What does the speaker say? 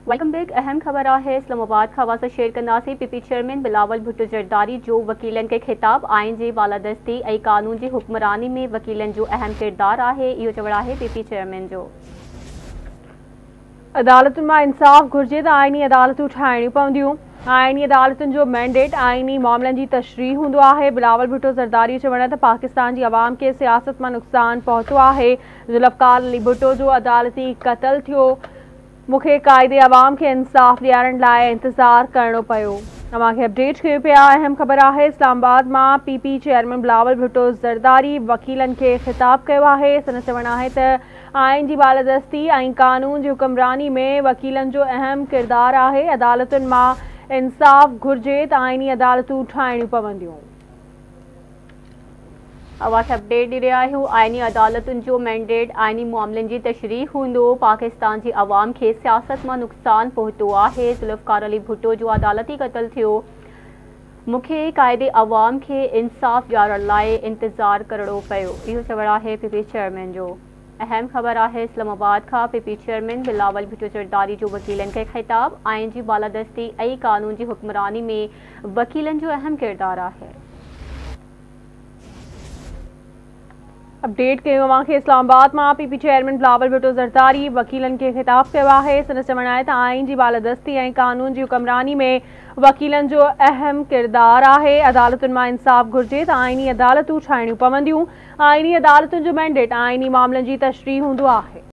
Welcome back. अहम खबर है इस्लामाबाद खवा से शेयर करना से पीपी चेयरमैन बिलावल भुट्टो जरदारी जो वकीलन के खिताब आइन जी बालादस्ती ऐं कानून की हुक्मरानी में वकीलन जो अहम किरदार है इहो चवड़ा है पीपी चेयरमैन जो अदालतुनि मां इंसाफ़ घुर्जे त आइनी अदालतूं ठाहिणियूं पवंदियूं। आइनी अदालतुनि जो मैंडेट आइनी मामलनि जी तशरीह हूंदो आहे। बिलावल भुट्टो ज़रदारी चवण त पाकिस्तान जी आवाम के सियासत मां नुक़सान पहुतो आहे। ज़ुल्फ़कार अली भुट्टो जो अदालती क़त्ल थियो। मूंखे क़ाइदे आवाम के इंसाफ़ ॾियारण लाइ इंतज़ार करणो पियो। तव्हांखे अपडेट कयो पिया। अहम ख़बर आहे इस्लामाबाद मां पीपी चेयरमैन बिलावल भुट्टो ज़रदारी वकीलनि खे ख़िताब कयो आहे। सन चवण आहे त आइन जी बालादस्ती ऐं कानून जी हुक्मरानी में वकीलनि जो अहम किरदार आहे। अदालतुनि मां इंसाफ़ घुर्जे त आइनी अदालतूं ठाहिणियूं पवंदियूं। अवां अपडेट ॾेई रहिया आहियूं। आइनी अदालतुनि जो मैंडेट आइनी मामलनि जी तशरीह हूंदो। पाकिस्तान जी आवाम खे सियासत मां नुक़सान पहुतो आहे। ज़ुल्फ़कार अली भुट्टो जो अदालती क़त्ल थियो। मूंखे क़ाइदे आवाम खे इंसाफ़ ॾियारण लाइ इंतज़ार करणो पियो। इहो चवण आहे पीपी चेयरमैन जो। अहम ख़बर है इस्लामाबाद का पीपी चेयरमैन बिलावल भुट्टो जरदारी जो वकीलन के खिताब आइन जी बालादस्ती ऐं कानून की हुक्मरानी में वकीलन जो अहम किरदार है। अपडेट कयो अवांखे इस्लामाबाद मां पीपी चेयरमैन बिलावल भुट्टो ज़रदारी वकीलन के खिताब कयो आहे। सन चवण आहे त आइन जी बालादस्ती ऐं कानून जी हुक्मरानी में वकीलन जो अहम किरदार आहे। अदालतुनि मां इंसाफ़ घुर्जे त आइनी अदालतूं ठाहिणियूं पवंदियूं। आइनी अदालतुनि जो मैंडेट आइनी मामलनि जी तशरीह हूंदो आहे।